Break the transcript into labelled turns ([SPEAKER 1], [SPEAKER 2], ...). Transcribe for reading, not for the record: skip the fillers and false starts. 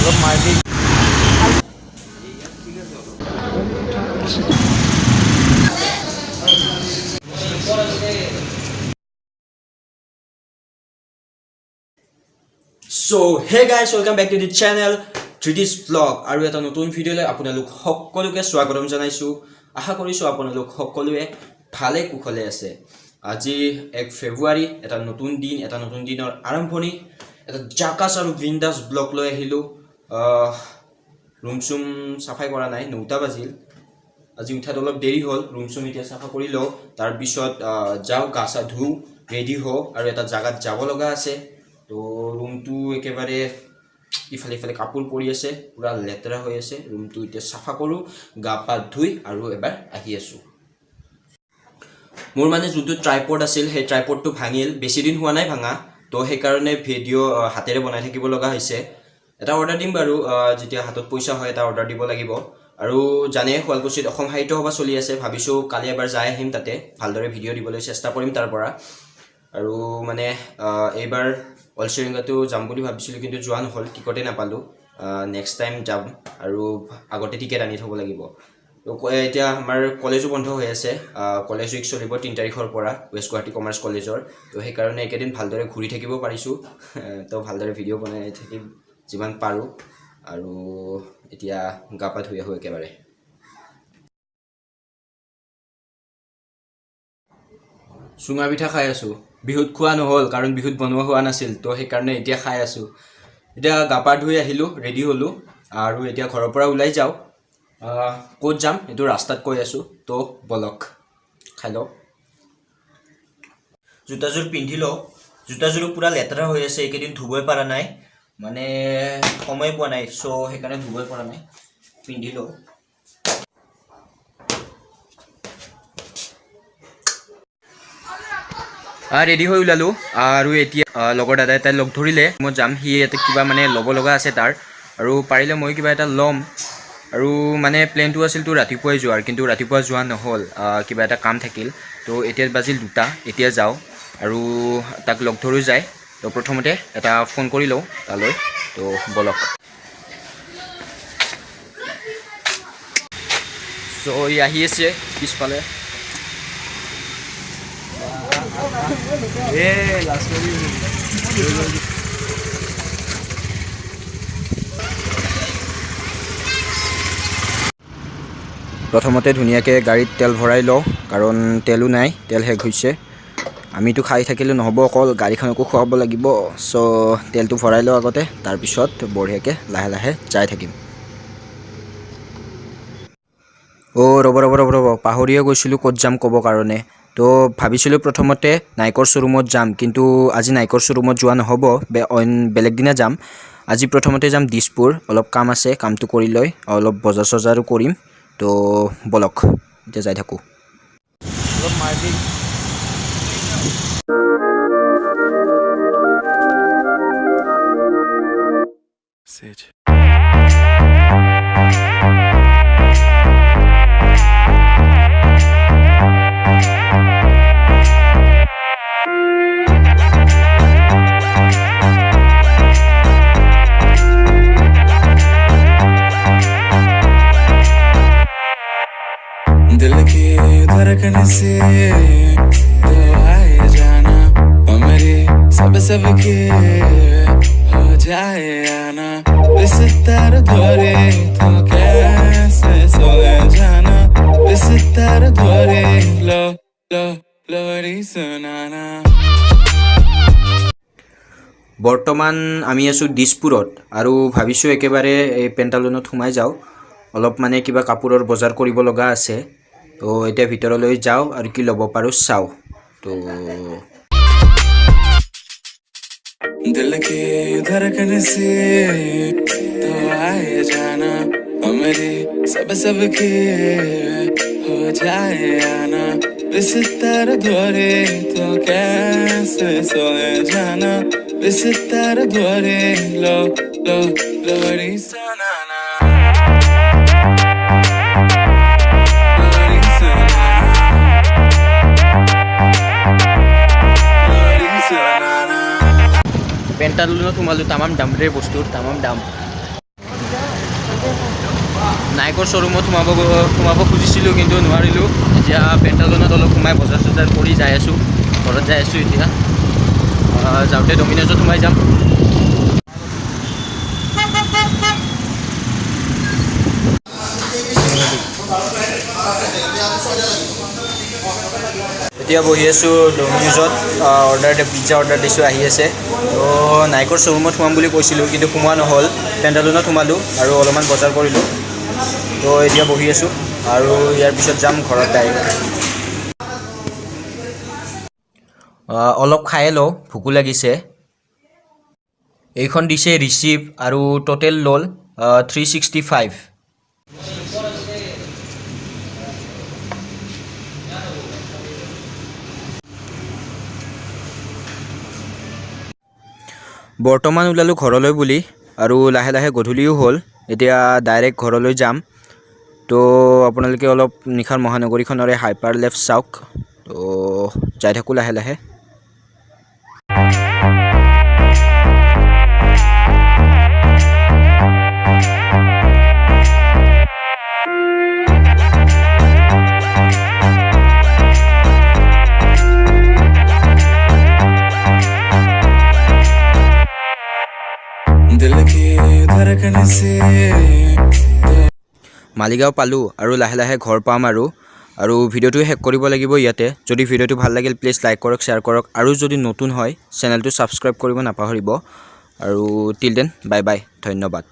[SPEAKER 1] অলপ মাৰপিট
[SPEAKER 2] So hey guys, welcome back to the channel 3D's vlog আৰু এটা নতুন ভিডিঅ'লৈ আপোনালোক সকলোকে স্বাগতম জনাইছো। আশা কৰিছো আপোনালোক সকলোৱে ভালে কুশলে আছে। আজি 1 ফেব্ৰুৱাৰী, এটা নতুন দিন, এটা নতুন দিনৰ আৰম্ভণি, এটা জাকাস আৰু বিন্দাস ব্লগ লৈ আহিলো। ৰুম চুম সাফাই কৰা নাই, 9টা বাজিল। আজি উঠাত অলপ দেৰি হ'ল, ৰুম চুম এতিয়া সাফা কৰি লওঁ, তাৰ পিছত যাও গা চা ধুও, ৰেডি হওঁ আৰু এটা জাগাত যাব লগা আছে। তো ৰুমটো একেবাৰে ইফালে ইফালে কাপোৰ পৰি আছে, পুৰা লেতেৰা হৈ আছে। ৰুমটো এতিয়া সাফা কৰোঁ, গা পা ধুই আৰু এবাৰ আহি আছোঁ। মোৰ মানে যোনটো ট্ৰাইপড আছিল, সেই ট্ৰাইপডটো ভাঙিল, বেছি দিন হোৱা নাই ভাঙা। তো সেইকাৰণে ভিডিঅ' হাতেৰে বনাই থাকিব লগা হৈছে। এটা অৰ্ডাৰ দিম বাৰু, যেতিয়া হাতত পইচা হয় এটা অৰ্ডাৰ দিব লাগিব। আৰু জানে শুৱালকুছিত অসম সাহিত্য সভা চলি আছে, ভাবিছোঁ কালি এবাৰ যাই আহিম, তাতে ভালদৰে ভিডিঅ' দিবলৈ চেষ্টা কৰিম তাৰ পৰা। আৰু মানে এইবাৰ অলচিৰিংগাটো যাম বুলি ভাবিছিলোঁ, কিন্তু যোৱা নহ'ল, টিকটেই নাপালোঁ। নেক্সট টাইম যাম আৰু আগতে টিকেট আনি থ'ব লাগিব। তো এতিয়া আমাৰ কলেজো বন্ধ হৈ আছে, কলেজ উইক চলিব 3 তাৰিখৰ পৰা ৱেষ্ট গুৱাহাটী কমাৰ্চ কলেজৰ। তো সেইকাৰণে এইকেইদিন ভালদৰে ঘূৰি থাকিব পাৰিছোঁ। তো ভালদৰে ভিডিঅ' বনাই থাকিম যিমান পাৰোঁ। আৰু এতিয়া গা পা ধুই আহোঁ একেবাৰে। চুঙা পিঠা খাই আছোঁ। বিহুত খোৱা নহ'ল, কাৰণ বিহুত বনোৱা হোৱা নাছিল। তো সেইকাৰণে এতিয়া খাই আছোঁ। এতিয়া গা পা ধুই আহিলোঁ, ৰেডি হ'লোঁ, আৰু এতিয়া ঘৰৰ পৰা ওলাই যাওঁ। ক'ত যাম এইটো ৰাস্তাত কৈ আছোঁ, তো বলক খাই লওঁ। জোতাযোৰ পিন্ধি লওঁ। জোতাযোৰো পূৰা লেতেৰা হৈ আছে, এইকেইদিন ধুবই পৰা নাই, মানে সময় পোৱা নাই। চ' সেইকাৰণে ধুবই পৰা নাই, পিন্ধি লওঁ। ৰেডি হৈ ওলালোঁ, আৰু এতিয়া লগৰ দাদা এটাই লগ ধৰিলে, মই যাম, সি ইয়াতে কিবা মানে ল'ব লগা আছে তাৰ, আৰু পাৰিলে মই কিবা এটা ল'ম। আৰু মানে প্লেনটো আছিল তো ৰাতিপুৱাই যোৱাৰ, কিন্তু ৰাতিপুৱা যোৱা নহ'ল, কিবা এটা কাম থাকিল। তো এতিয়া বাজিল 2টা, এতিয়া যাওঁ আৰু তাক লগ ধৰোঁ যায়। তো প্ৰথমতে এটা ফোন কৰি লওঁ তালৈ, তো বলক। চ' ই আহি আছে পিছফালে। প্ৰথমতে ধুনীয়াকৈ গাড়ীত তেল ভৰাই লওঁ, কাৰণ তেলো নাই, তেল শেষ হৈছে। আমিতো খাই থাকিলে নহ'ব, অকল গাড়ীখনকো খুৱাব লাগিব। চ' তেলটো ভৰাই লওঁ আগতে, তাৰপিছত বঢ়িয়াকৈ লাহে লাহে যাই থাকিম। ৰ'ব, পাহৰিয়ে গৈছিলোঁ ক'ত যাম ক'ব কাৰণে। তো ভাবিছিলোঁ প্ৰথমতে নাইকৰ শ্ব'ৰুমত যাম, কিন্তু আজি নাইকৰ শ্ব'ৰুমত যোৱা নহ'ব, বেলেগ দিনা যাম। আজি প্ৰথমতে যাম দিছপুৰ, অলপ কাম আছে, কামটো কৰি লৈ অলপ বজাৰ চজাৰো কৰিম। তো বলক এতিয়া যাই থাকোঁ।
[SPEAKER 1] অলপ মাৰপিট
[SPEAKER 3] दिल की धड़कन से तो आए जाना, और मेरी सब के हो जाए आना। इस तरह धोरे तो कैसे सोए जाना, इस तरह धोरे लो लो लोरी सुनाना।
[SPEAKER 2] বৰ্তমান আমি আছোঁ দিছপুৰত, আৰু ভাবিছোঁ একেবাৰে এই পেণ্টালুনত সোমাই যাওঁ। অলপ মানে কিবা কাপোৰৰ বজাৰ কৰিব লগা আছে। তো এতিয়া ভিতৰলৈ যাওঁ আৰু কি ল'ব পাৰোঁ চাওঁ। তো
[SPEAKER 3] दिल की धड़कन से तो आए जाना, और मेरी सब के हो जाए आना। इस तरह धोरे तो कैसे सोए जाना, इस तरह धोरे लो लो लोरी सुनाना।
[SPEAKER 2] পেণ্টালুনত সোমালোঁ, তামাম দাম ৰে বস্তুৰ, তামাম দাম। নাইকৰ শ্ব'ৰুমত সোমাব খুজিছিলোঁ কিন্তু নোৱাৰিলোঁ। এতিয়া পেণ্টালুনত অলপ সোমাই বজাৰ চজাৰ কৰি যাই আছোঁ, ঘৰত যাই আছোঁ এতিয়া। যাওঁতে ডমিনজত সোমাই যাম। এতিয়া বহি আছোঁ ডমিনজত, পিজ্জা অৰ্ডাৰ দিছোঁ, আহি আছে। তো নাইকৰ শ্ব'ৰুমত সোমাম বুলি কৈছিলোঁ কিন্তু সোমোৱা নহ'ল। পেণ্টালুনত সোমালোঁ আৰু অলপমান বজাৰ কৰিলোঁ। তো এতিয়া বহি আছোঁ আৰু ইয়াৰ পিছত যাম ঘৰত ডাইৰেক্ট। অলপ খায়ে লওঁ, ভোকো লাগিছে। এইখন দিছে ৰিচিপ্ট আৰু টোটেল ল'ল 365। বৰ্তমান ওলালোঁ ঘৰলৈ বুলি, আৰু লাহে লাহে গধূলিও হ'ল। এতিয়া ডাইৰেক্ট ঘৰলৈ যাম। তো আপোনালোকে অলপ নিশাৰ মহানগৰীখনৰে হাইপাৰ লেফ্ট চাওক। তো যাই থাকোঁ লাহে লাহে।
[SPEAKER 3] दिल की धड़कन से
[SPEAKER 2] মালিগাঁও পালোঁ আৰু লাহে লাহে ঘৰ পাম আৰু ভিডিঅ'টো শেষ কৰিব লাগিব ইয়াতে। যদি ভিডিঅ'টো ভাল লাগিল প্লিজ লাইক কৰক, শ্বেয়াৰ কৰক, আৰু যদি নতুন হয় চেনেলটো ছাবস্ক্ৰাইব কৰিব নাপাহৰিব। আৰু টিল দেন বাই বাই, ধন্যবাদ।